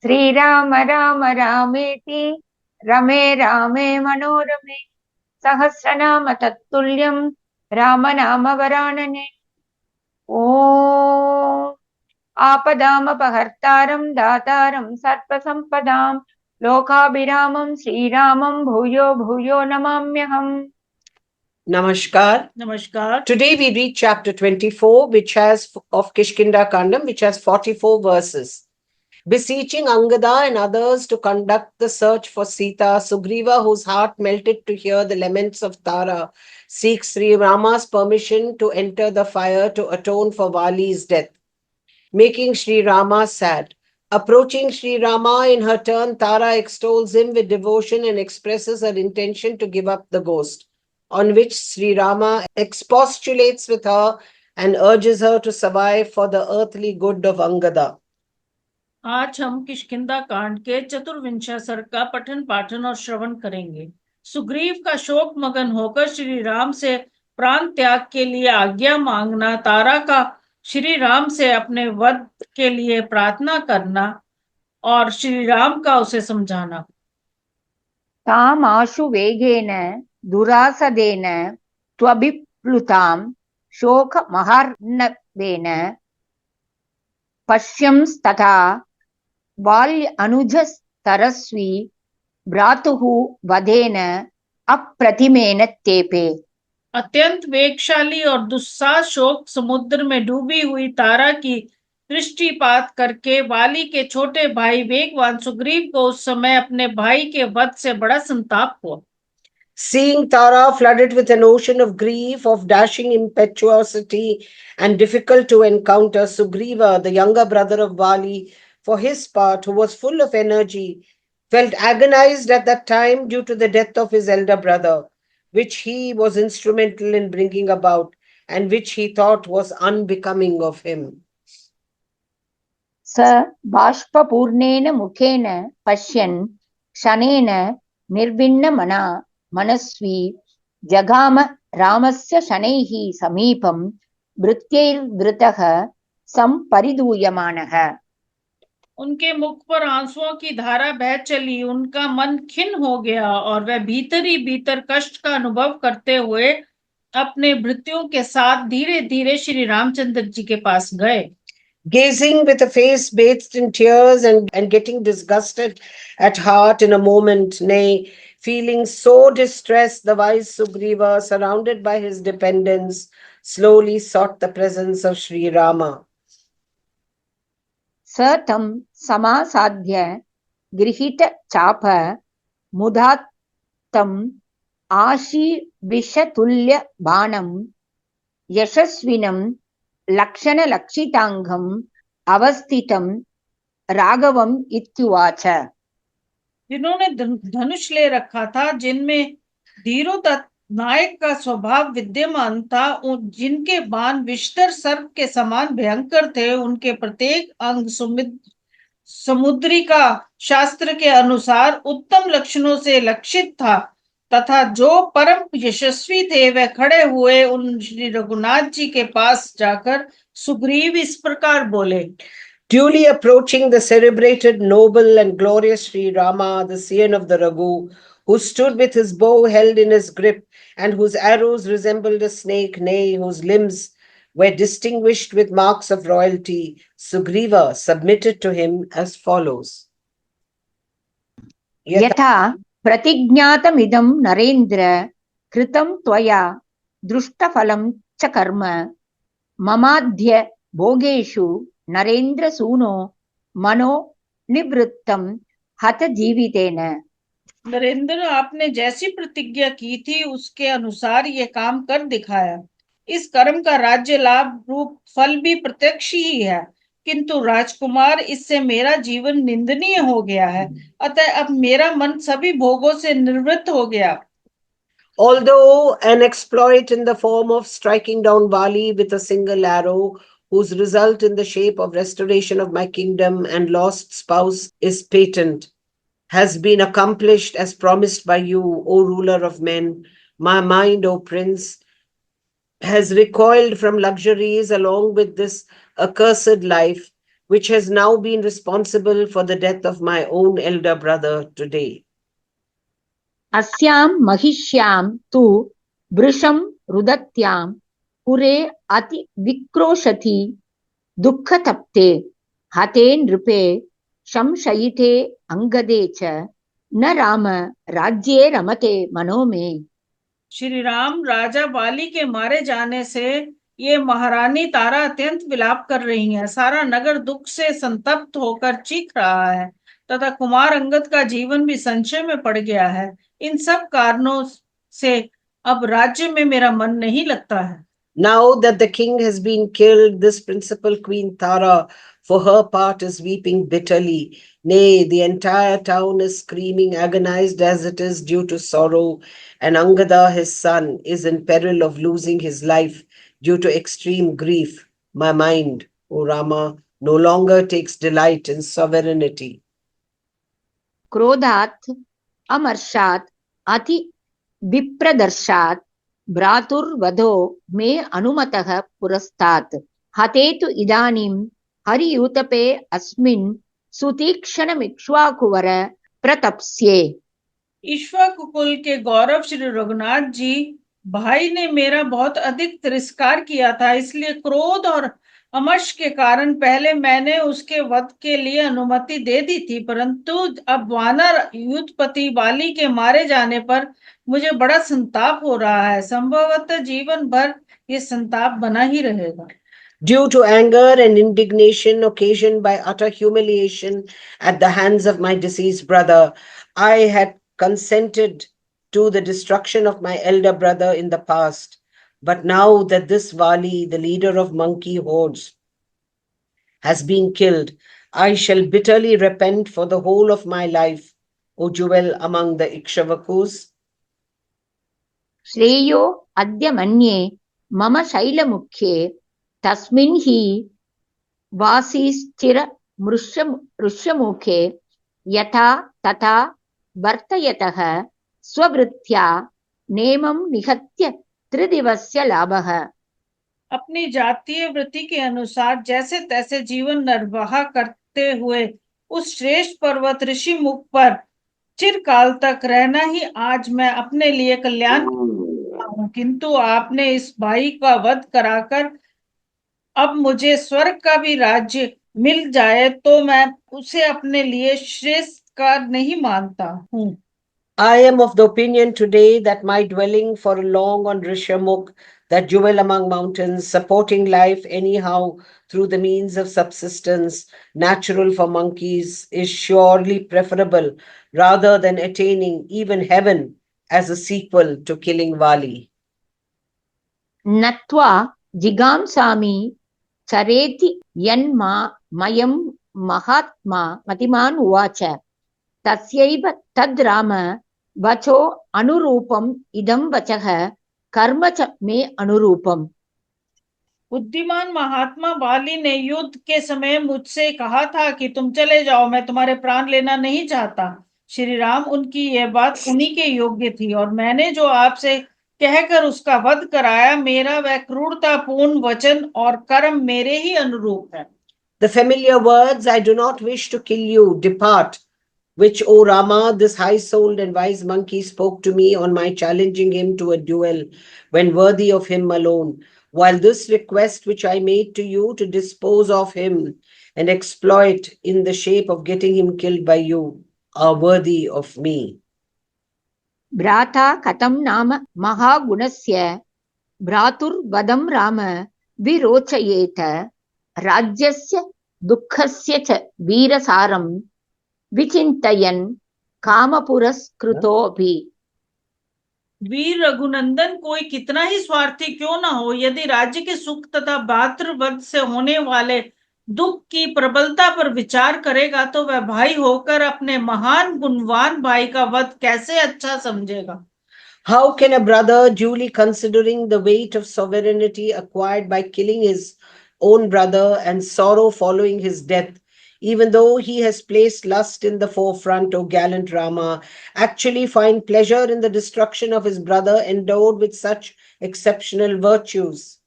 श्रीराम राम रामेति रमे रामे मनोरमे सहस्रनाम तत्तुल्यं रामनाम वरानने। ॐ आपदामपहर्तारं दातारं सर्वसम्पदां लोकाभिरामं श्रीरामं भूयो भूयो नमाम्यहम्। Namaskar. Namaskar. Today we read chapter 24, which has of Kishkinda Kandam, which has 44 verses. Beseeching Angada and others to conduct the search for Sita, Sugriva, whose heart melted to hear the laments of Tara, seeks Sri Rama's permission to enter the fire to atone for Vali's death, making Sri Rama sad. Approaching Sri Rama in her turn, Tara extols him with devotion and expresses her intention to give up the ghost, on which Sri Rama expostulates with her and urges her to survive for the earthly good of Angada. आज हम किष्किंधा कांड के चतुर्विंशा सर्ग का पठन पाठन और श्रवण करेंगे। सुग्रीव का शोक मगन होकर श्री राम से प्राण त्याग के लिए आज्ञा मांगना, तारा का श्री राम से अपने वध के लिए प्रार्थना करना और श्री राम का उसे समझाना। ताम आशु वेगेन दुरासदेन त्वभिप्लुतां शोक महार्णवेन पश्यंस्तथा बाल्य अनुजस्तरस्वी भ्रातुः वधेन अप्रतिमेन तेपे। अत्यंत वेगशाली और दुस्साह शोक समुद्र में डूबी हुई तारा की दृष्टिपात करके वाली के छोटे भाई वेगवान सुग्रीव को उस समय अपने भाई के वध से बड़ा संताप हुआ। Seeing Tara flooded with an ocean of grief, of dashing impetuosity, and difficult to encounter, Sugriva, the younger brother of Vali, for his part, who was full of energy, felt agonized at that time due to the death of his elder brother, which he was instrumental in bringing about, and which he thought was unbecoming of him. स बाष्पपूर्णेन मुखेन पश्यन् क्षणेन निर्विण्णमना मनस्वी जगाम रामस्य शनैः समीपं भृत्यैर्वृतः संपरिदूयमानः। उनके मुख पर आंसुओं की धारा बह चली, उनका मन खिन्न हो गया और वह भीतर ही भीतर कष्ट का अनुभव करते हुए अपने भृत्यों के साथ धीरे धीरे श्री रामचंद्र जी के पास गए। Gazing with a face bathed in tears and getting disgusted at heart in a moment, nay, feeling so distressed, the wise Sugriva, surrounded by his dependents, slowly sought the presence of Sri Rama. स तं समासाद्य गृहीत चाप मुदात्तम् आशीविषतुल्य बाणं यशस्विनं लक्षणलक्षितांगम् अवस्थितं राघवम् इत्युवाच। जिन्होंने धनुष ले रखा था, जिनमें धीरोदत्त नायक का स्वभाव विद्यमान था, जिनके बाण विषधर सर्प के समान भयंकर थे, उनके प्रत्येक अंग समुद्री का शास्त्र के अनुसार उत्तम लक्षणों से लक्षित था, तथा जो परम यशस्वी थे, वे खड़े हुए उन श्री रघुनाथ जी के पास जाकर सुग्रीव इस प्रकार बोले। Duly approaching the celebrated, noble and glorious Sri Rama, the scion of the Raghu, who stood with his bow held in his grip, and whose arrows resembled a snake, nay, whose limbs were distinguished with marks of royalty, Sugriva submitted to him as follows. यथा प्रतिज्ञातमिदं नरेन्द्र कृतं त्वया दृष्टफलं च कर्म ममाद्य भोगेषु नरेन्द्र सूनो मनो निवृत्तम हत जीवितेन। नरेंद्र, आपने जैसी प्रतिज्ञा की थी उसके अनुसार ये काम कर दिखाया। इस कर्म का राज्य लाभ रूप फल भी प्रत्यक्ष ही है, किंतु राजकुमार, इससे मेरा जीवन निंदनीय हो गया है, अतः अब मेरा मन सभी भोगों से निवृत्त हो गया। Although an exploit in the form of striking down Vali with a single arrow, whose result in the shape of restoration of my kingdom and lost spouse is patent, has been accomplished as promised by you, O ruler of men, my mind, O prince, has recoiled from luxuries along with this accursed life, which has now been responsible for the death of my own elder brother today. अस्यां महिष्यां तु वृषं रुदत्यां पुरे अति विक्रोशति दुःखतप्ते हते नृपे संशयिते अंगदे च न राम राज्ये रमते मनो में। श्री राम राजा बाली के मारे जाने से ये महारानी तारा अत्यंत विलाप कर रही हैं। सारा नगर दुख से संतप्त होकर चीख रहा है तथा कुमार अंगद का जीवन भी संशय में पड़ गया है। इन सब कारणों से अब राज्य में मेरा मन नहीं लगता है। Now that the king has been killed, this principal queen Tara, for her part, is weeping bitterly. Nay, the entire town is screaming, agonized as it is due to sorrow, and Angada, his son, is in peril of losing his life due to extreme grief. My mind, O Rama, no longer takes delight in sovereignty. क्रोधात् अमर्षात् अति विप्रदर्शात् भ्रातुर्वधो मे अनुमतः पुरस्तात् हते तु इदानीं हरियूतपे अस्मिन् सुतीक्ष्णमिक्ष्वाकुवर प्रतप्स्ये। ईक्ष्वाकुकुल के गौरव श्री रघुनाथ जी भाई ने मेरा बहुत अधिक तिरस्कार किया था, इसलिए क्रोध और अमर्ष के कारण पहले मैंने उसके वध के लिए अनुमति दे दी थी, परंतु अब वानर युद्धपति बाली के मारे जाने पर मुझे बड़ा संताप हो रहा है। संभवतः जीवन भर ये संताप बना ही रहेगा। Due to anger and indignation occasioned by utter humiliation at the hands of my deceased brother, I had consented to the destruction of my elder brother in the past. But now that this Vali, the leader of monkey hordes, has been killed, I shall bitterly repent for the whole of my life, O jewel among the Ikshavakus. श्रेयो अद्य मन्ये मम शैलमुख्ये तस्मिन् हि वासिस्थिर मृष्यमुखे यथा तथा वर्तयतः स्ववृत्त्या नेमं निहत्य त्रिदिवस्य लाभः। अपनी जातीय वृत्ति के अनुसार जैसे तैसे जीवन निर्वाह करते हुए उस श्रेष्ठ पर्वत ऋषि मुख पर चिरकाल तक रहना ही आज मैं अपने लिए कल्याण हूँ, किंतु आपने इस भाई का वध कराकर अब मुझे स्वर्ग का भी राज्य मिल जाए तो मैं उसे अपने लिए श्रेष्ठ का नहीं मानता हूँ। I am of the opinion today that my dwelling for long on Rishamukh, that jewel among mountains, supporting life anyhow through the means of subsistence natural for monkeys, is surely preferable rather than attaining even heaven as a sequel to killing Vali. नत्वा जिगांसामि चरेति यन्मा मयं महात्मा मतिमान् उवाच तस्यैव तद् राम वचो अनुरूपम् इदं वचः कर्म च मे अनुरूपम्। बुद्धिमान महात्मा बाली ने युद्ध के समय मुझसे कहा था कि तुम चले जाओ, मैं तुम्हारे प्राण लेना नहीं चाहता। श्री राम, उनकी यह बात उन्हीं के योग्य थी और मैंने जो आपसे कहकर उसका वध कराया, मेरा वह क्रूरतापूर्ण वचन और कर्म मेरे ही अनुरूप है। The familiar words, I do not wish to kill you, depart, which, O Rama, this high-souled and wise monkey spoke to me on my challenging him to a duel when worthy of him alone, while this request which I made to you to dispose of him and exploit in the shape of getting him killed by you are worthy of me. भ्राता कथं नाम महागुणस्य भ्रातुर्वधं राम विरोचयेत राज्यस्य दुःखस्य च वीरसारं विचिन्तयन् कामपुरस्कृतोऽपि। वीर रघुनंदन कोई कितना ही स्वार्थी क्यों न हो, यदि राज्य के सुख तथा भातृवध से होने वाले दुख की प्रबलता पर विचार करेगा तो वह भाई होकर अपने महान गुणवान भाई का वध कैसे अच्छा समझेगा। How can a brother, duly considering the weight of sovereignty acquired by killing his own brother and sorrow following his death, even though he has placed lust in the forefront, O gallant Rama, actually find pleasure in the destruction of his brother endowed with such exceptional virtues?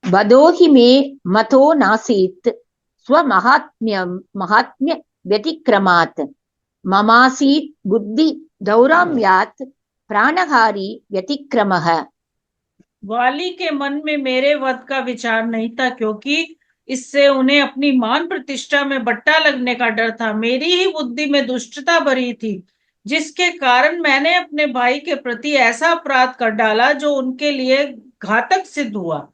वधो हि मे मतो नासीत् महात्म्य व्यतिक्रमात् ममासीत् बुद्धि दौराम्यात् प्राणहारी व्यतिक्रमः। वाली के मन में मेरे वध का विचार नहीं था, क्योंकि इससे उन्हें अपनी मान प्रतिष्ठा में बट्टा लगने का डर था। मेरी ही बुद्धि में दुष्टता भरी थी, जिसके कारण मैंने अपने भाई के प्रति ऐसा अपराध कर डाला जो उनके लिए घातक सिद्ध हुआ।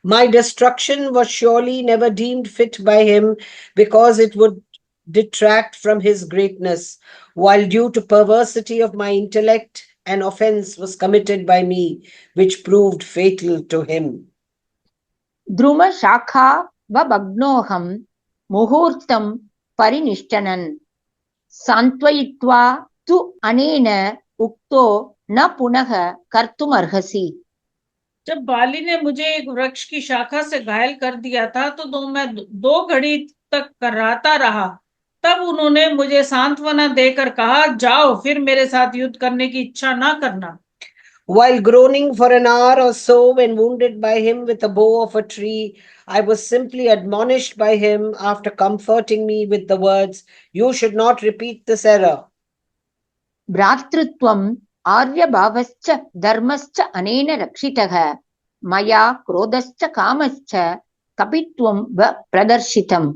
My destruction was surely never deemed fit by him, because it would detract from his greatness, while due to perversity of my intellect, an offense was committed by me, which proved fatal to him. द्रुम शाखा वभग्नोऽहं मुहूर्तं परिनिष्टनन् सान्त्वयित्वा तु अनेन उक्तो न पुनः कर्तुमर्हसि। जब बाली ने मुझे एक वृक्ष की शाखा से घायल कर दिया था, तो मैं 2 घड़ी तक कराता रहा। तब उन्होंने मुझे सांत्वना देकर कहा, जाओ, फिर मेरे साथ युद्ध करने की इच्छा ना करना। While groaning for an hour or so when wounded by him with a bow of a tree, I was simply admonished by him after comforting me with the words, "You should not repeat this error." भ्रातृत्वम् आर्यभावश्च धर्मश्च अनेन रक्षितः मया क्रोधश्च कामश्च कपित्वं व प्रदर्शितम्।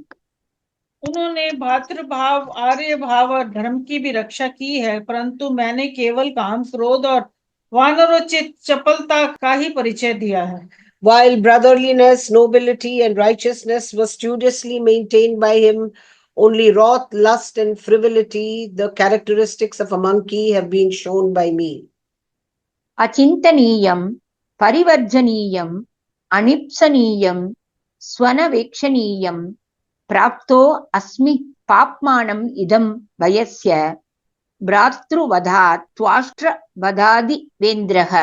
उन्होंने भातृभाव, आर्य भाव और धर्म की भी रक्षा की है, परंतु मैंने केवल काम, क्रोध और वानरोचित चपलता का ही परिचय दिया है। While brotherliness, nobility, and righteousness were studiously maintained by him, only wrath, lust, and frivolity, the characteristics of a monkey, have been shown by me. अचिन्तनीयं परिवर्जनीयं अनिप्सनीयं स्वनवेक्षणीयं प्राप्तो अस्मि पाप्मानम् इदं वयस्य भ्रातृवधात् त्वाष्ट्रवधादिवेन्द्रः।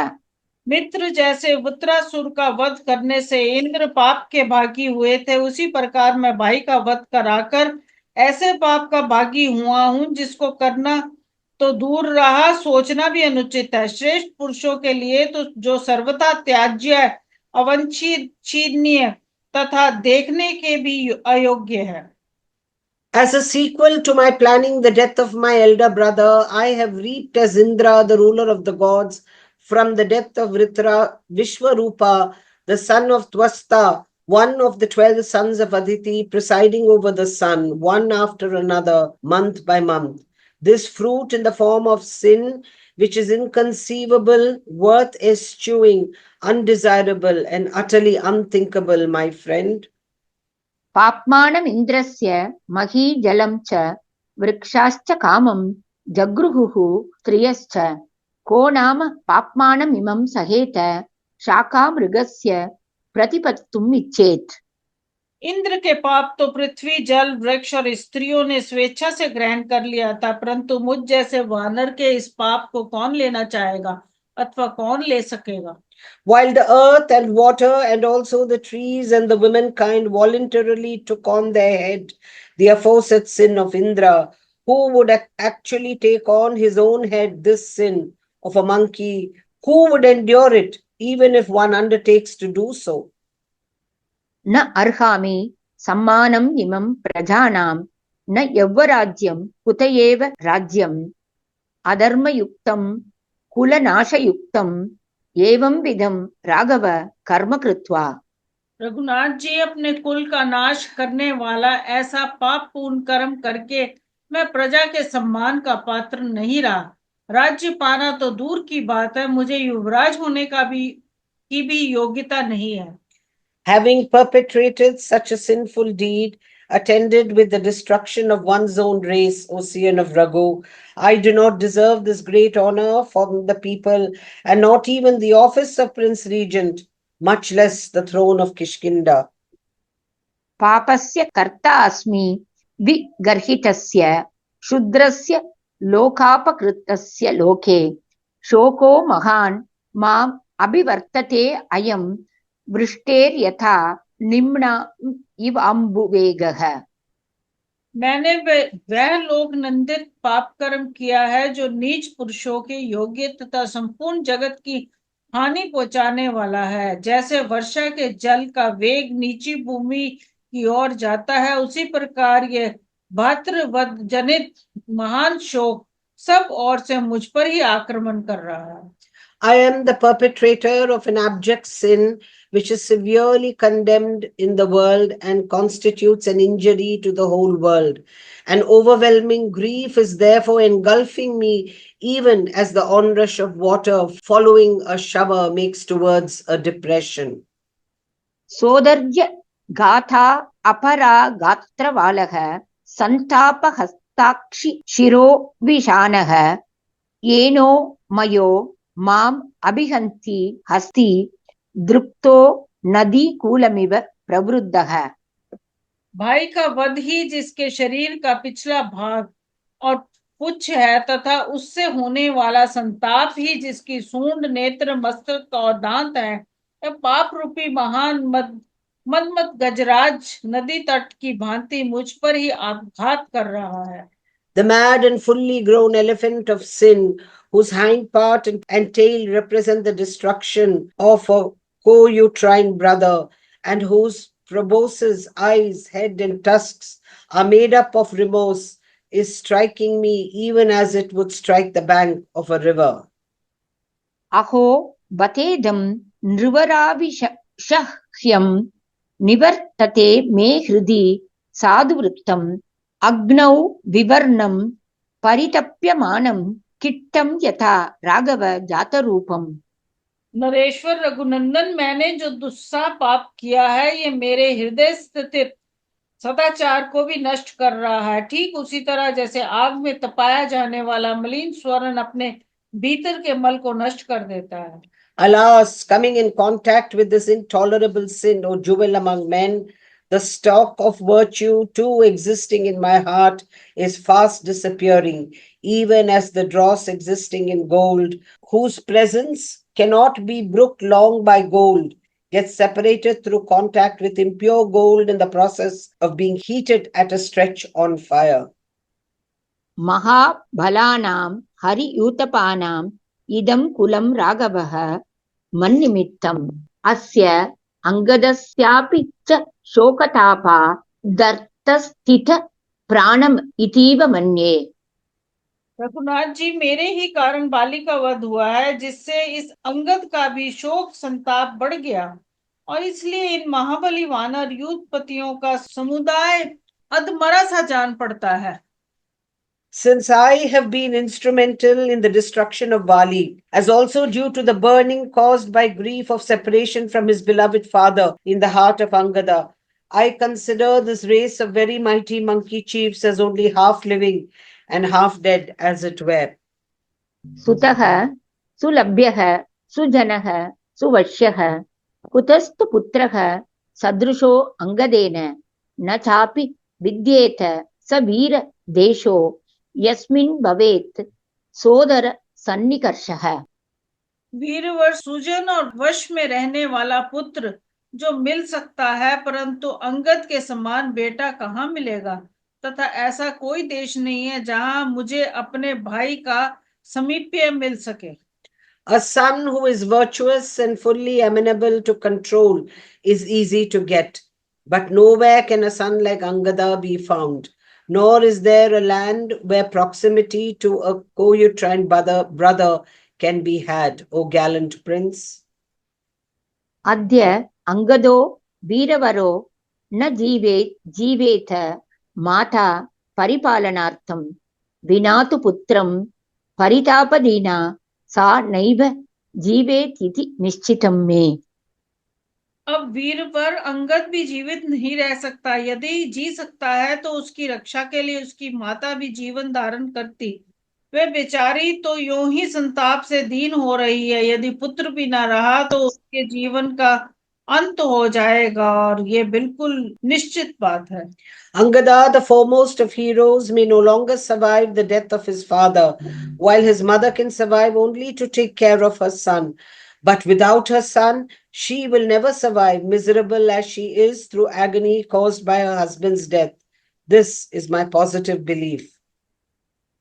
मित्र जैसे वृत्रासुर का वध करने से इंद्र पाप के भागी हुए थे, उसी प्रकार मैं भाई का वध कराकर ऐसे पाप का भागी हुआ हूं जिसको करना तो दूर रहा, सोचना भी अनुचित है। श्रेष्ठ पुरुषों के लिए तो जो सर्वथा त्याज्य, अवंछनीय तथा देखने के भी अयोग्य है। As a sequel to my planning the death of my elder brother, I have reaped as Indra, the ruler of the gods, from the death of Vishwarupa, the son of Twasta, one of the 12 sons of Aditi, presiding over the sun, one after another, month by month. This fruit in the form of sin, which is inconceivable, worth eschewing, undesirable, and utterly unthinkable, my friend. पाप्मानम् इन्द्रस्य महीजलं च वृक्षाश्च कामं जगृहुः स्त्रियश्च को नाम पाप्मानम् इमं सहेत शाकामृगस्य प्रतिपत्तुम् इच्छेत्। इंद्र के पाप तो पृथ्वी, जल, वृक्ष और स्त्रियों ने स्वेच्छा से ग्रहण कर लिया था, परंतु मुझ जैसे वानर के इस पाप को कौन लेना चाहेगा अथवा कौन ले सकेगा। While the earth and water and also the trees and the womankind voluntarily took on their head the aforesaid sin of Indra, who would actually take on his own head this sin of a monkey? Who would endure it, even if one undertakes to do so? न अर्हामि सम्मानम् इमं प्रजानां न यौवराज्यं कुत एव राज्यम् अधर्मयुक्तं कुलनाशयुक्तं एवं विधं राघव कर्म कृत्वा। रघुनाथ जी, अपने कुल का नाश करने वाला ऐसा पाप पूर्ण कर्म करके मैं प्रजा के सम्मान का पात्र नहीं रहा। राज्य पाना तो दूर की बात है, मुझे युवराज होने की भी योग्यता नहीं है। Having perpetrated such a sinful deed, attended with the destruction of one's own race, O Scion of Raghu, I do not deserve this great honor from the people, and not even the office of Prince Regent, much less the throne of Kishkinda. पापस्य कर्ता अस्मि विगर्हितस्य शूद्रस्य लोकापकृतस्य लोके शोको महान् माम् अभिवर्तते अयं वृष्टेर्यथा निम्ना इव अम्बुवेगः। मैंने वह लोक नंदित पाप कर्म किया है जो नीच पुरुषों के योग्य तथा संपूर्ण जगत की हानि पहुंचाने वाला है। जैसे वर्षा के जल का वेग नीची भूमि की ओर जाता है, उसी प्रकार ये भातृवध जनित महान शोक सब ओर से मुझ पर ही आक्रमण कर रहा है। I am the perpetrator of an abject sin which is severely condemned in the world and constitutes an injury to the whole world. An overwhelming grief is therefore engulfing me, even as the onrush of water following a shower makes towards a depression. सोदर्य गाथा अपरा गात्रवालः संताप हस्ताक्षि शिरो विशानः येनो मयो माम अभिहन्ति हस्ति दृप्तो नदी कूलमिव प्रवृद्धः। भाई का वध ही जिसके शरीर का पिछला भाग और पुच्छ है, तथा उससे होने वाला संताप ही जिसकी सूंड, नेत्र, मस्तक और दांत है, यह पाप रूपी महान मद गजराज नदी तट की भांति मुझ पर ही आघात कर रहा है। The mad and fully grown elephant of sin, whose hind part and tail represent the destruction of a co-uterine brother, and whose proboscis, eyes, head, and tusks are made up of remorse, is striking me even as it would strike the bank of a river. अहो बतेदं नृवराविशह्यं निवर्तते मे हृदि साधुवृत्तम् अग्नौ विवर्णं परितप्यमानं किट्टं यथा राघव जातरूपम्। नरेश्वर रघुनंदन, मैंने जो दुस्साह पाप किया है, ये मेरे हृदय स्थित सदाचार को भी नष्ट कर रहा है, ठीक उसी तरह जैसे आग में तपाया जाने वाला मलिन स्वर्ण अपने भीतर के मल को नष्ट कर देता है। Alas, coming in contact with this intolerable sin, O jewel among men, the stock of virtue too existing in my heart is fast disappearing, even as the dross existing in gold, whose presence cannot be brooked long by gold, gets separated through contact with impure gold in the process of being heated at a stretch on fire. महाबलानां हरियूतपानाम् इदं कुलं राघवः मन्निमित्तम् अस्य अंगदस्यापि च शोकतापा दर्तस्थित प्राणम इतीव मन्ये। रघुनाथ जी, मेरे ही कारण बाली का वध हुआ है, जिससे इस अंगद का भी शोक संताप बढ़ गया, और इसलिए इन महाबली वानर यूथपतियों का समुदाय अधमरा सा जान पड़ता है। Since I have been instrumental in the destruction of Bali, as also due to the burning caused by grief of separation from his beloved father in the heart of Angada, I consider this race of very mighty monkey chiefs as only half living and half dead, as it were. सुतः सुलभ्यः सुजनः सुवश्यः कुतस्तु पुत्रः सदृशो अंगदेन न चापि विद्येत स वीर देशो यस्मिन् भवेत् सोदर सन्निकर्षः। वीरवर, सुजन और वश में रहने वाला पुत्र जो मिल सकता है, परंतु अंगद के समान बेटा कहाँ मिलेगा, तथा ऐसा कोई देश नहीं है जहां मुझे अपने भाई का समीप्य मिल सके। A son who is virtuous and fully amenable to control is easy to get, but nowhere can a son like Angada be found, nor is there a land where proximity to a co-uterine brother can be had, O gallant prince. अद्य अंगदो वीरवरो न जीवेत माता परिपालनार्थं विना तु पुत्रं परितापदीना सा नैव जीवेतिति निश्चितं मे। अब वीरवर अंगद भी जीवित नहीं रह सकता, यदि जी सकता है तो उसकी रक्षा के लिए उसकी माता भी जीवन धारण करती, वे बेचारी तो यूं ही संताप से दीन हो रही है, यदि पुत्र भी ना रहा तो उसके जीवन का अंत हो जाएगा, और ये बिल्कुल निश्चित बात है। Angada, the foremost of heroes, may no longer survive the death of his father, while his mother can survive only to take care of her son. But without her son, she will never survive, miserable as she is through agony caused by her husband's death. This is my positive belief.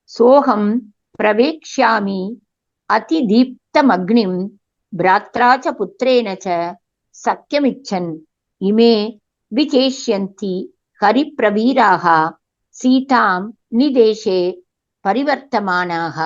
सोहम प्रवेक्ष्यामि अतिदीप्तमग्निं भ्रात्रा च पुत्रेण च सख्यमिच्छन् इमे विचेष्यन्ति हरिप्रवीराः सीतां निदेशे परिवर्तमानाः।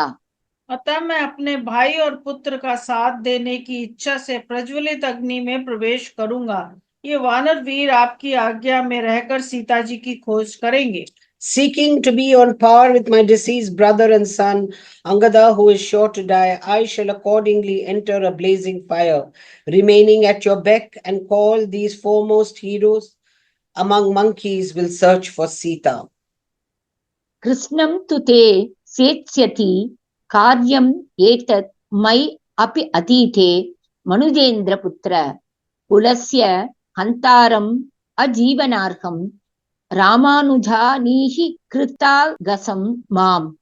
अतः मैं अपने भाई और पुत्र का साथ देने की इच्छा से प्रज्वलित अग्नि में प्रवेश करूंगा। ये वानर वीर आपकी आज्ञा में रहकर सीता जी की खोज करेंगे। Seeking to be on par with my deceased brother and son, Angada, who is sure to die, I shall accordingly enter a blazing fire, remaining at your beck and call. These foremost heroes among monkeys will search for Sita. कृष्णं तु ते सेत्स्यति कार्यम् एतत् मयि अपि अतीते मनुजेन्द्रपुत्र कुलस्य हन्तारम् अजीवनार्हं रामानुजानीहि कृतागसं माम्।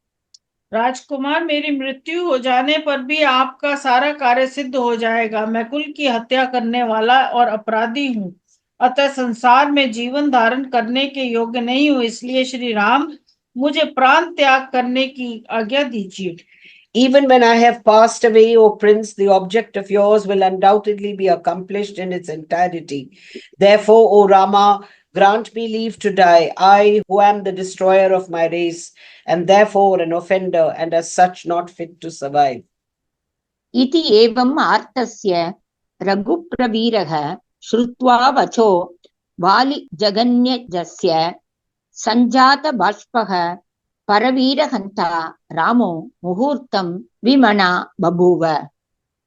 राजकुमार, मेरी मृत्यु हो जाने पर भी आपका सारा कार्य सिद्ध हो जाएगा। मैं कुल की हत्या करने वाला और अपराधी हूँ, अतः संसार में जीवन धारण करने के योग्य नहीं हूँ। इसलिए श्री राम, मुझे प्राण त्याग करने की आज्ञा दीजिए। Even when I have passed away, O Prince, the object of yours will undoubtedly be accomplished in its entirety. Therefore, O Rama, grant me leave to die, I who am the destroyer of my race, and therefore an offender, and as such not fit to survive. इति एवम् आर्तस्य रघुप्रवीरः श्रुत्वा वचो वालिजगन्यजस्य सञ्जातबाष्पः परवीरहन्ता रामो मुहूर्तं विमना बभूव।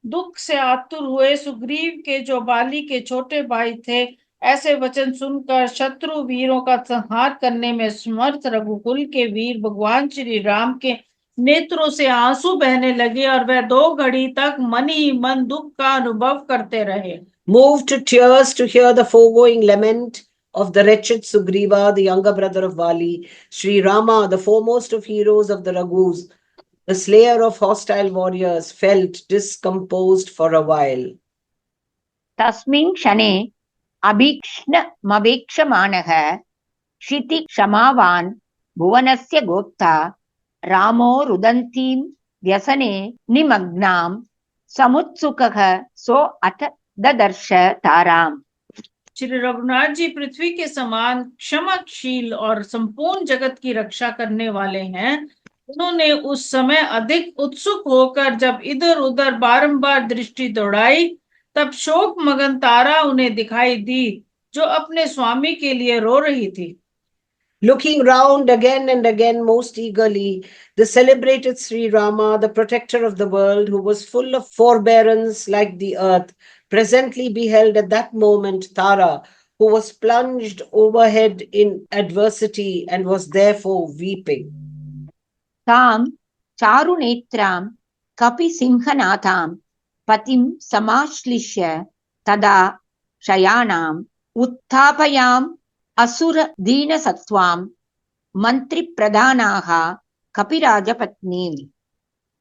दुख से आतुर हुए सुग्रीव के जो बाली के छोटे भाई थे, ऐसे वचन सुनकर शत्रु वीरों का संहार करने में समर्थ रघुकुल के वीर भगवान श्री राम के नेत्रों से आंसू बहने लगे और वह 2 घड़ी तक मन ही मन दुख का अनुभव करते रहे। Moved to tears to hear the foregoing lament of the wretched Sugriva, the younger brother of Vali, Sri Rama, the foremost of heroes of the Raghus, the slayer of hostile warriors, felt discomposed for a while. तस्मिन् क्षणे अभीक्ष्णमवेक्षमाणः क्षितिक्षमावान् भुवनस्य गोप्ता रामो रुदन्तीं व्यसने निमग्नां समुत्सुकः सो अथ ददर्श ताराम्। श्री रघुनाथ जी पृथ्वी के समान क्षमाशील और संपूर्ण जगत की रक्षा करने वाले हैं। उन्होंने उस समय अधिक उत्सुक होकर जब इधर उधर बारंबार दृष्टि दौड़ाई, तब शोक मगन तारा उन्हें दिखाई दी, जो अपने स्वामी के लिए रो रही थी। Looking round again and again most eagerly, the celebrated Sri Rama, the protector of the world, who was full of forbearance like the earth, presently beheld at that moment Tara, who was plunged overhead in adversity and was therefore weeping. तां चारुनेत्रां कपिसिंहनाथां पतिं समाश्लिष्य तदा शयानाम् उत्थापयाम् असुरदीनसत्त्वां मन्त्रिप्रधानाः कपिराजपत्नीम्।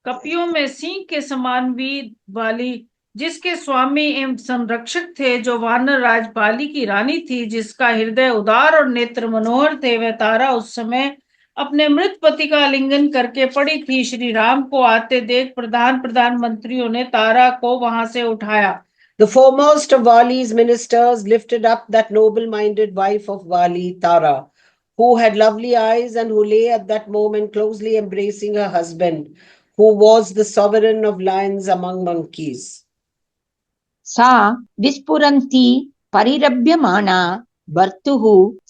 कपियों में सिंह के समान वीर वाली, जिसके स्वामी एवं संरक्षक थे, जो वानर राज बाली की रानी थी, जिसका हृदय उदार और नेत्र मनोहर थे, वह तारा उस समय अपने मृत पति का आलिंगन करके पड़ी थी। श्री राम को आते देख प्रधानमंत्रियों ने तारा को वहां से उठाया। The foremost of Vali's ministers lifted up that noble-minded wife of Vali, Tara, who had lovely eyes and who lay at that moment closely embracing her husband, who was the sovereign of lions among monkeys. सा विस्फुरन्ती परिरभ्यमाना भर्तुः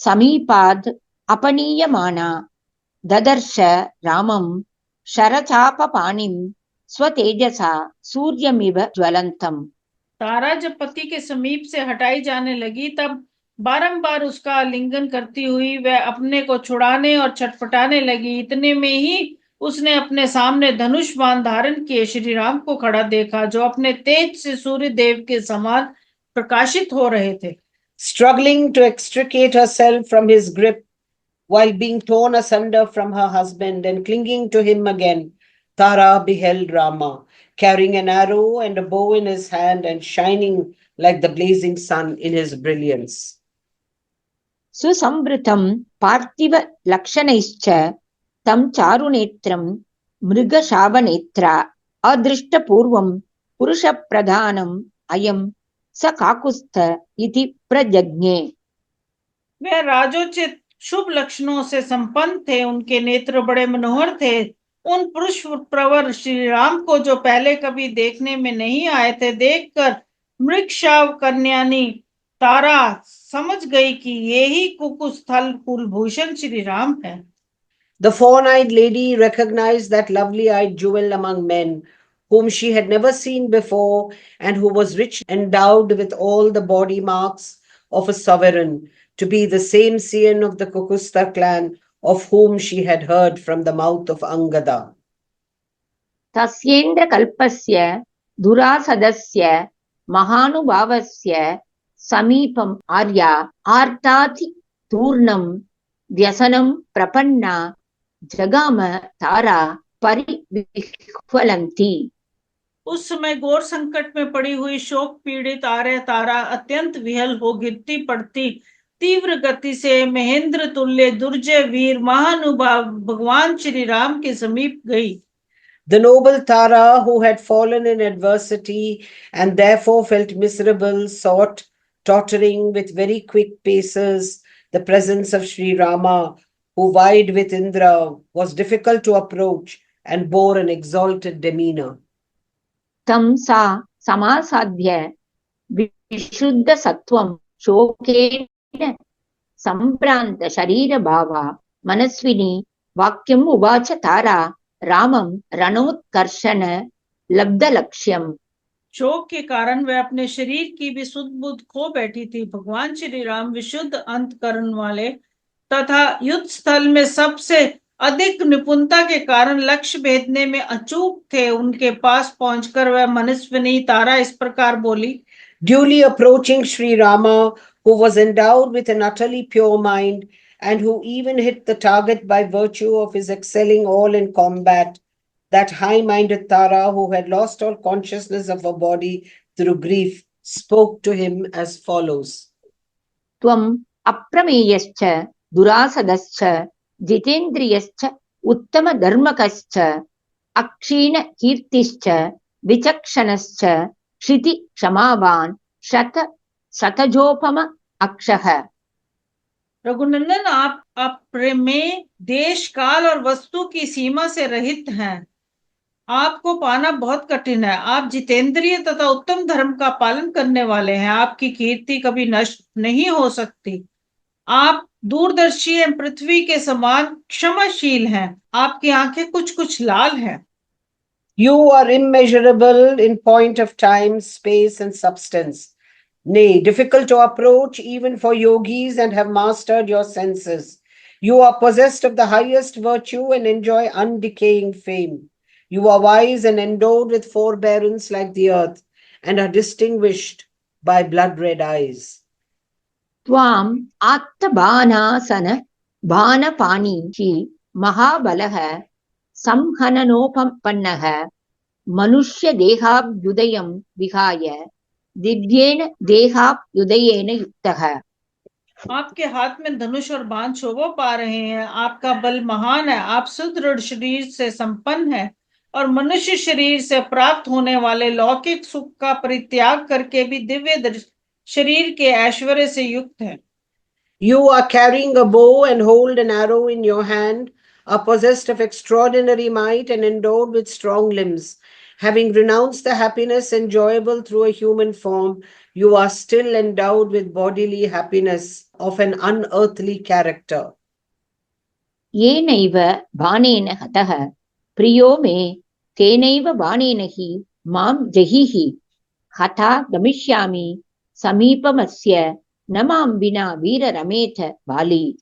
समीपाद् अपनीयमाना ददर्श रामं शरचापपाणिं स्वतेजसा सूर्यमिव ज्वलन्तम्। तारा जब पति के समीप से हटाई जाने लगी, तब बारंबार उसका आलिंगन करती हुई वह अपने को छुड़ाने और छटपटाने लगी। इतने में ही उसने अपने सामने धनुष बाण धारण किए श्री राम को खड़ा देखा, जो अपने तेज से सूर्य देव के समान प्रकाशित हो रहे थे। Struggling to extricate herself from his grip while being torn asunder from her husband and clinging to him again, Tara beheld Rama, carrying an arrow and a bow in his hand and shining like the blazing sun in his brilliance. सुसंवृतं पार्थिव लक्षणैश्च तं चारुनेत्रं मृगशावनेत्रा अदृष्टपूर्वं पुरुषप्रधानम् अयं स काकुत्स्थ इति प्रजज्ञे। वे राजोचित शुभ लक्षणों से संपन्न थे, उनके नेत्र बड़े मनोहर थे। उन पुरुष प्रवर श्री राम को जो पहले कभी देखने में नहीं आए थे, देखकर मृगशाव कन्यानी तारा समझ गई कि ये ही कुकुस्थल कुलभूषण श्री राम है। The fawn-eyed lady recognized that lovely-eyed jewel among men, whom she had never seen before, and who was richly endowed with all the body marks of a sovereign, to be the same Sian of the Kukusta clan, of whom she had heard from the mouth of Angada. तस्येन्द्र कल्पस्य दुरासदस्य महानुभावस्य समीपम् आर्या आर्ताति तूर्णं व्यसनं प्रपन्ना जगाम तारा परिविह्वलन्ति। उस समय घोर संकट में पड़ी हुई शोक पीड़ित आर्य तारा अत्यंत विहल हो गिरती पड़ती तीव्र गति से महेंद्र तुल्य दुर्जय वीर महानुभाव भगवान श्री राम के समीप गई। The noble Tara, who had fallen in adversity and therefore felt miserable, sought, tottering with very quick paces, the presence of Sri Rama, who vied with Indra, was difficult to approach and bore an exalted demeanor. तं सा समासाद्य विशुद्ध सत्वं शोकेन संभ्रांत शरीर भावा मनस्विनी वाक्यम् उवाच तारा रामं रणोत्कर्षण लब्ध लक्ष्यम। शोक के कारण वह अपने शरीर की भी सुध बुध खो बैठी थी। भगवान श्री राम विशुद्ध अंतकरण वाले तथा युद्ध स्थल में सबसे अधिक निपुणता के कारण लक्ष्य भेदने में अचूक थे। उनके पास पहुंचकर वह मनस्विनी तारा इस प्रकार बोली। Duly approaching Sri Rama, who was endowed with an utterly pure mind and who even hit the target by virtue of his excelling all in combat, that high-minded Tara, who had lost all consciousness of her body through grief, spoke to him as follows. त्वम् अप्रमेयश्च दुरासदश्च जितेन्द्रियश्च उत्तमधर्मकश्च अक्षीण कीर्तिश्च विचक्षणश्च क्षिति क्षमावान् शतजोपम अक्षः। रघुनंदन, आप अप्रमेय, देश काल और वस्तु की सीमा से रहित हैं। आपको पाना बहुत कठिन है। आप जितेंद्रिय तथा उत्तम धर्म का पालन करने वाले हैं। आपकी कीर्ति कभी नष्ट नहीं हो सकती। आप दूरदर्शी एवं पृथ्वी के समान क्षमाशील हैं। आपकी आंखें कुछ कुछ लाल हैं। You are immeasurable in point of time, space, and substance. Nay, difficult to approach even for yogis and have mastered your senses. You are possessed of the highest virtue and enjoy undecaying fame. You are wise and endowed with forbearance like the earth and are distinguished by blood-red eyes. त्वाम् आत्तबानासन बाणपाणिः महाबलः संहननोपपन्नः मनुष्य देहाभ्युदयं विहाय दिव्येन देहाभ्युदयेन युक्तः। आपके हाथ में धनुष और बाण शोभा पा रहे हैं। आपका बल महान है। आप सुदृढ़ शरीर से संपन्न हैं और मनुष्य शरीर से प्राप्त होने वाले लौकिक सुख का परित्याग करके भी दिव्य शरीर के ऐश्वर्य से युक्त है। You are carrying a bow and hold an arrow in your hand, are possessed of extraordinary might and endowed with strong limbs. Having renounced the happiness enjoyable through a human form, you are still endowed with bodily happiness of an unearthly character. येनैव बाणेन हतः प्रियो मे तेनैव बाणेन हि मां जहीहि हता गमिष्यामि समीपमस्य न मां विना वीर रमेथ बाली।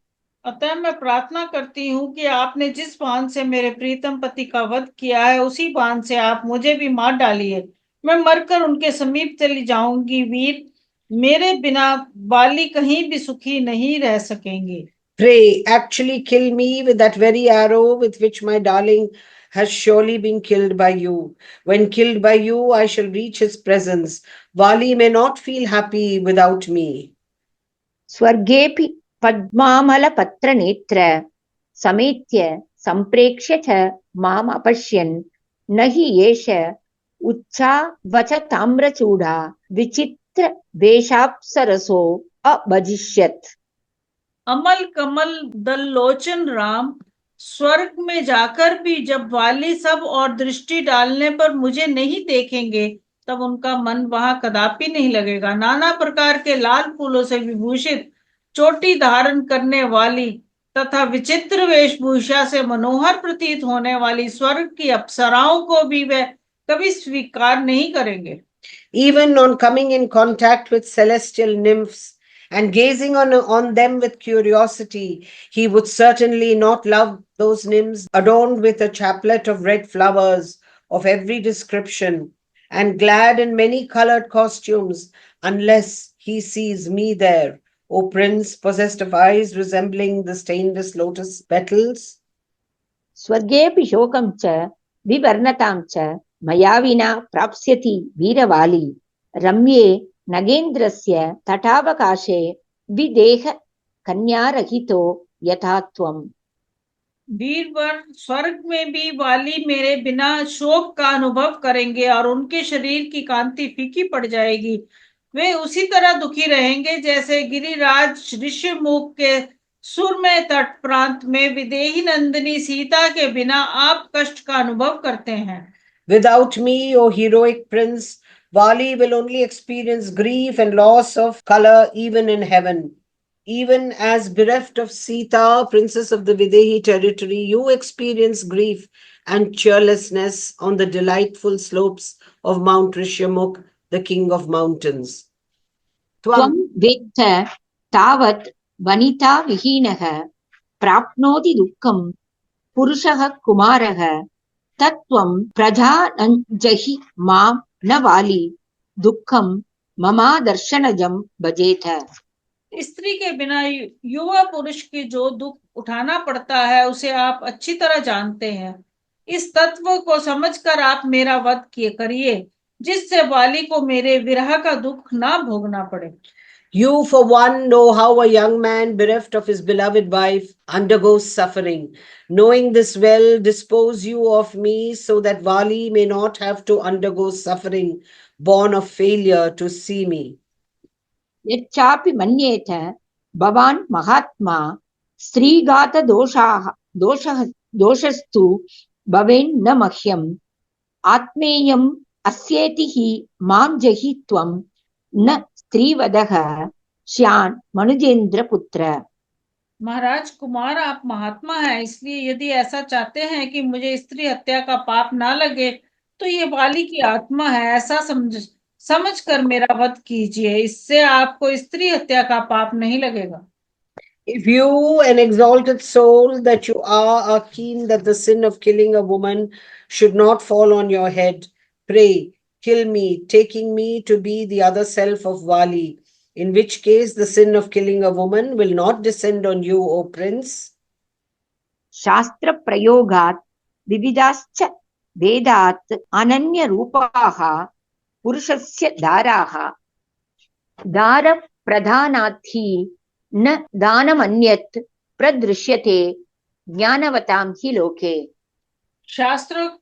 अतः मैं प्रार्थना करती हूँ कि आपने जिस बाण से मेरे प्रीतम पति का वध किया है, उसी बाण से आप मुझे भी मार डालिए। मैं मरकर उनके समीप चली जाऊंगी। वीर मेरे बिना बाली कहीं भी सुखी नहीं रह सकेंगे। Pray, actually kill me with that very arrow with which my darling has surely been killed by you. When killed by you, I shall reach his presence. Vali may not feel happy without me. स्वर्गेऽपि पद्मामलपत्रनेत्र समेत्य संप्रेक्ष्य च माम् अपश्यन् न हि एष उच्चावच ताम्रचूडा विचित्र वेशाप्सरसो अभजिष्यत्। अमल कमल दल लोचन राम। स्वर्ग में जाकर भी जब वाली सब और दृष्टि डालने पर मुझे नहीं देखेंगे, तब उनका मन वहां कदापि नहीं लगेगा। नाना प्रकार के लाल फूलों से विभूषित, चोटी धारण करने वाली तथा विचित्र वेशभूषा से मनोहर प्रतीत होने वाली स्वर्ग की अप्सराओं को भी वे कभी स्वीकार नहीं करेंगे। Even on coming in contact with celestial nymphs and gazing on them with curiosity, he would certainly not love those nymphs adorned with a chaplet of red flowers of every description and clad in many colored costumes, unless he sees me there, O Prince, possessed of eyes resembling the stainless lotus petals. स्वर्गेऽपि शोकं च विवर्णतां च मया विना प्राप्स्यति वीरवाली रम्ये नगेन्द्रस्य तटावकाशे विदेह कन्यारहितो यथा त्वम्। वीरवर, स्वर्ग में भी वाली मेरे बिना शोक का अनुभव करेंगे और उनके शरीर की कांति फीकी पड़ जाएगी। वे उसी तरह दुखी रहेंगे जैसे गिरिराज ऋषिमुख के सुरमय तट प्रांत में विदेही नंदिनी सीता के बिना आप कष्ट का अनुभव करते हैं। Without me, O heroic prince, Vali will only experience grief and loss of color even in heaven. Even as bereft of Sita, princess of the Videhi territory, you experience grief and cheerlessness on the delightful slopes of Mount Rishyamukh, the king of mountains. त्वं वेत्थ तावत् वनिता विहीनः प्राप्नोति दुःखं पुरुषः कुमारः तत्त्वं प्रजानञ्जहि मां न वाली दुःखं ममादर्शनजं भजेथ। स्त्री के बिना युवा पुरुष की जो दुख उठाना पड़ता है उसे आप अच्छी तरह जानते हैं। इस तत्व को समझकर आप मेरा वध करिए, जिससे वाली को मेरे विरह का दुख ना भोगना पड़े। You, for one, know how a young man bereft of his beloved wife undergoes suffering. Knowing this well, dispose you of me so that Vali may not have to undergo suffering born of failure to see me. यच्चापि मन्येत भवान् महात्मा दोषस्तु भवेन्न मह्यम् आत्मेयम् अस्येति हि मां जहि त्वं न स्त्रीवधः श्यान् मनुजेन्द्र पुत्र। महाराज कुमार, आप महात्मा हैं, इसलिए यदि ऐसा चाहते हैं कि मुझे स्त्री हत्या का पाप ना लगे तो ये वाली की आत्मा है ऐसा समझकर मेरा वध कीजिए, इससे आपको स्त्री हत्या का पाप नहीं लगेगा। If you, an exalted soul that you are keen that the sin of killing a woman should not fall on your head, pray, kill me, taking me to be the other self of Vali, in which case the sin of killing a woman will not descend on you, O Prince. शास्त्र प्रयोगात् विविधाश्च वेदात् अनन्य रूपाः पुरुषस्य दाराः दार प्रधानार्थी न दानमन्यत् प्रदृश्यते ज्ञानवतां हि लोके। शास्त्रोक्त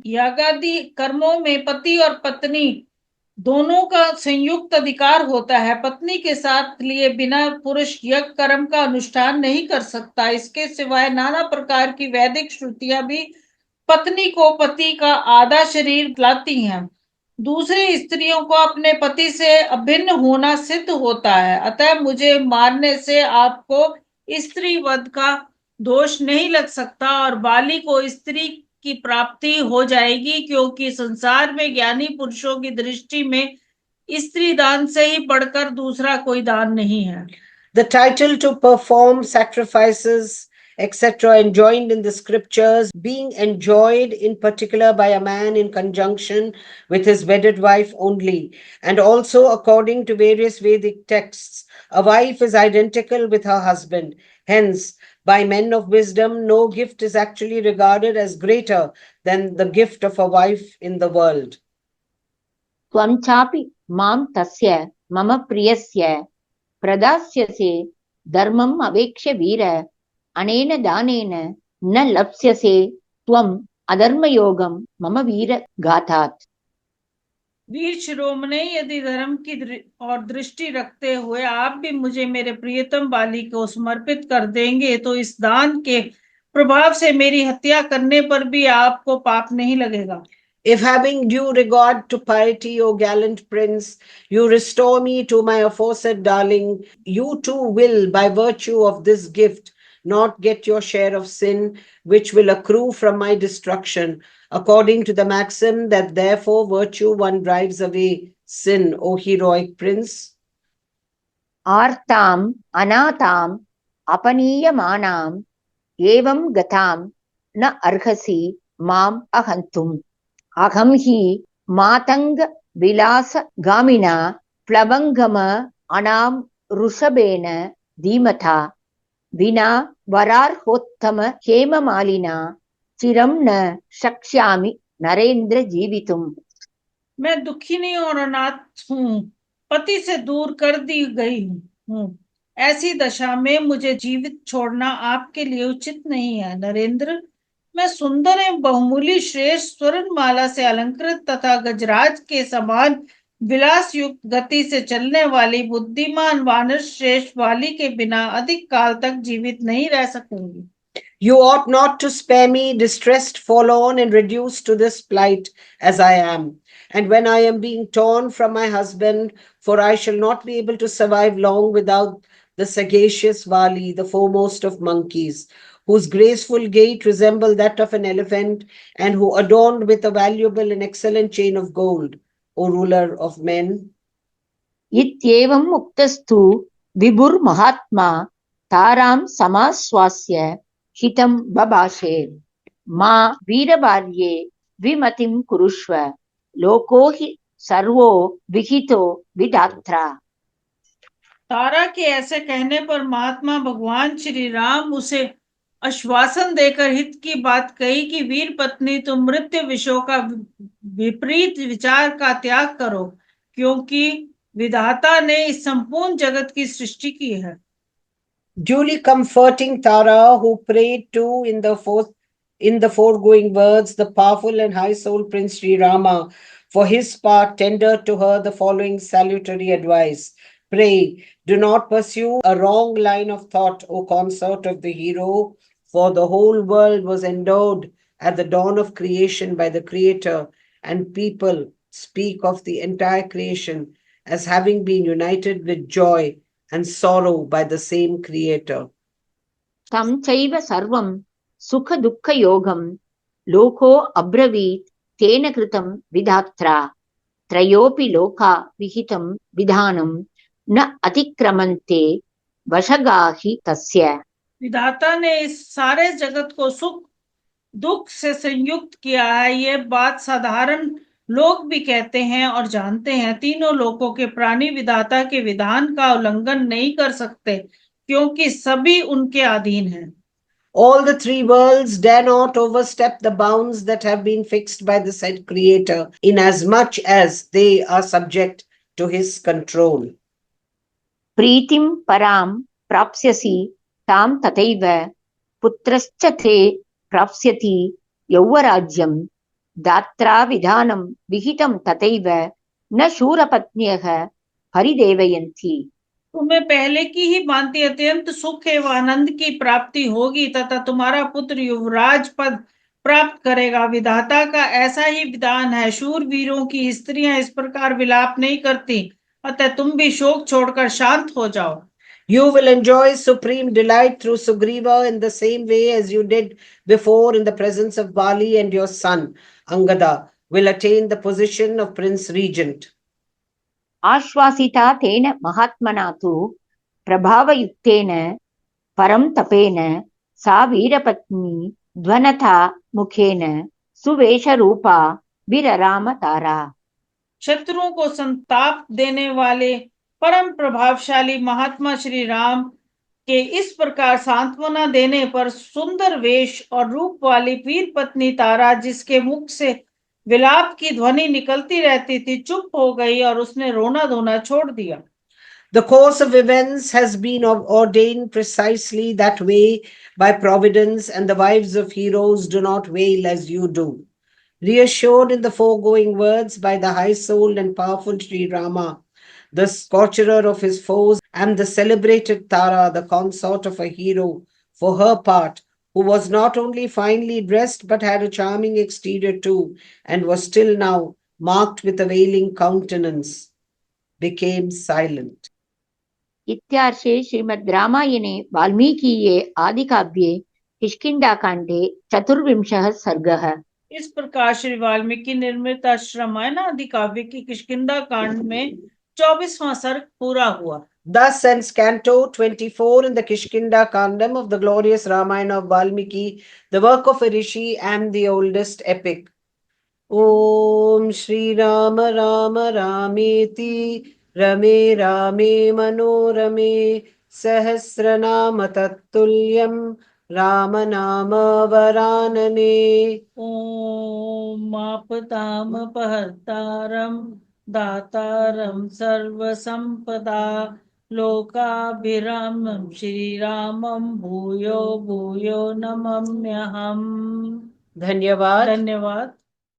यागादि कर्मों में पति और पत्नी दोनों का संयुक्त अधिकार होता है। पत्नी के साथ लिए बिना पुरुष यज्ञ कर्म का अनुष्ठान नहीं कर सकता। इसके सिवाय नाना प्रकार की वैदिक श्रुतियां भी पत्नी को पति का आधा शरीर दिलाती हैं। दूसरी स्त्रियों को अपने पति से अभिन्न होना सिद्ध होता है, अतः मुझे मारने से आपको स्त्री वध का दोष नहीं लग सकता और बाली को स्त्री की प्राप्ति हो जाएगी, क्योंकि संसार में ज्ञानी पुरुषों की दृष्टि में स्त्री दान से ही बढ़कर दूसरा कोई दान नहीं है। The title to perform sacrifices etc. enjoined in the scriptures, being enjoyed in particular by a man in conjunction with his wedded wife only, and also according to various Vedic texts, a wife is identical with her husband. Hence, by men of wisdom, no gift is actually regarded as greater than the gift of a wife in the world. त्वं चापि मां तस्य मम प्रियस्य प्रदास्यसे धर्मम् अवेक्ष्य वीर अनेन दानेन न लप्स्यसे त्वम् अधर्मयोगं मम वीर घातात्। वीर शिरोमणि, यदि धर्म की और दृष्टि रखते हुए आप भी मुझे मेरे प्रियतम बाली को समर्पित कर देंगे तो इस दान के प्रभाव से मेरी हत्या करने पर भी आपको पाप नहीं लगेगा। If having due regard to piety, O gallant prince, you restore me to my aforesaid darling, you too will, by virtue of this gift, not get your share of sin, which will accrue from my destruction, according to the maxim that therefore virtue one drives away sin, O heroic prince. आर्ताम् अनाथाम् अपनीयमानाम् एवं गताम् न अर्हसि माम् अहन्तुम् अहं हि मातङ्ग विलास गामिना प्लवङ्गम अनाम् ऋषभेन धीमता विना वरार्होत्तम हेममालिना चिरं न शक्ष्यामि नरेन्द्र जीवितुम्। मैं दुखिनी और अनाथ हूँ, पति से दूर कर दी गई हूँ। ऐसी दशा में मुझे जीवित छोड़ना आपके लिए उचित नहीं है नरेंद्र। मैं सुंदर एवं बहुमूल्य श्रेष्ठ स्वर्णमाला से अलंकृत तथा गजराज के समान विलास युक्त गति से चलने वाली बुद्धिमान वानर श्रेष्ठ वाली के बिना अधिक काल तक जीवित नहीं रह सकूंगी। You ought not to spare me, distressed, forlorn, and reduced to this plight as I am. And when I am being torn from my husband, for I shall not be able to survive long without the sagacious Vali, the foremost of monkeys, whose graceful gait resembled that of an elephant, and who adorned with a valuable and excellent chain of gold, O ruler of men. इत्येवम् उक्तस्तु विभुर्महात्मा तारां समाश्वास्य हितं बभाषे मा वीरभार्ये विमतिं कुरुष्व लोको हि servo विहितो विधात्रा। तारा के ऐसे कहने पर महात्मा भगवान श्री राम उसे आश्वासन देकर हित की बात कही कि वीर पत्नी तुम मृत्यु विषयों का विपरीत विचार का त्याग करो, क्योंकि विधाता ने इस संपूर्ण जगत की सृष्टि की है। Duly comforting Tara, who prayed to in the foregoing words, the powerful and high-souled Prince Sri Rama, for his part, tendered to her the following salutary advice. Pray, do not pursue a wrong line of thought, O consort of the hero, for the whole world was endowed at the dawn of creation by the Creator, and people speak of the entire creation as having been united with joy and sorrow by the same Creator. तं चैव सर्वं सुख दुःख योगं लोको अब्रवीत् तेन कृतं विधात्रा त्रयोपि लोका विहितं विधानं न अतिक्रमन्ते वशगाहि तस्य। विधाता ने इस सारे जगत को सुख दुख से संयुक्त किया है, ये बात साधारण लोग भी कहते हैं और जानते हैं। तीनों लोकों के प्राणी विधाता के विधान का उल्लंघन नहीं कर सकते, क्योंकि सभी उनके अधीन हैं। All the three worlds dare not overstep the bounds that have been fixed by the said Creator, inasmuch as they are subject to his control. प्रीतिं परां प्राप्स्यसि तां तथैव पुत्रश्च ते प्राप्स्यति यौवराज्यं दात्रा विधानं विहितं तथैव न शूरपत्न्यः परिदेवयन्ति। तुम्हें पहले की ही भांति अत्यंत सुख एवं आनंद की प्राप्ति होगी तथा तुम्हारा पुत्र युवराज पद प्राप्त करेगा। विधाता का ऐसा ही विधान है। शूरवीरों की स्त्रियां इस प्रकार विलाप नहीं करती, अतः तुम भी शोक छोड़कर शांत हो जाओ। You will enjoy supreme delight through Sugriva in the same way as you did before in the presence of Bali, and your son, Angada, will attain the position of Prince Regent. आश्वासिता तेन महात्मना तु प्रभावयुक्तेन परं तपेन सा वीरपत्नी ध्वनता मुखेन सुवेशरूपा विरराम तारा। शत्रुओं को संताप देने वाले परम प्रभावशाली महात्मा श्री राम के इस प्रकार सांत्वना देने पर सुंदर वेश और रूप वाली वीर पत्नी तारा, जिसके मुख से विलाप की ध्वनि निकलती रहती थी, चुप हो गई और उसने रोना धोना छोड़ दिया। The course of events has been ordained precisely that way by providence, and the wives of heroes do not wail as you do. Reassured in the foregoing words by the high-souled and powerful Sri Rama, the scorcher of his foes, and the celebrated Tara, the consort of a hero, for her part, who was not only finely dressed but had a charming exterior too, and was still now marked with a veiling countenance, became silent. इत्यार्षे श्रीमद् रामायणे वाल्मीकीये आदिकाव्ये किष्किंधाकाण्डे चतुर्विंशः सर्गः। इस प्रकार श्री वाल्मीकि निर्मित रामायण आदि काव्य की किष्किंधा कांड में 24वां सर्ग पूरा हुआ। Thus ends Canto 24 in the Kishkinda Kandam of the glorious Ramayana of Valmiki, the work of a rishi and the oldest epic. Om Shri Rama Rama Rameti Rame Rame Manorame Sahasranama Tattulyam Rama Nama Varanane. ओम आपदामपहर्तारं दातारं सर्वसंपदा लोकाभिरामं श्रीरामं भूयो भूयो नमाम्यहम्। धन्यवाद। धन्यवाद।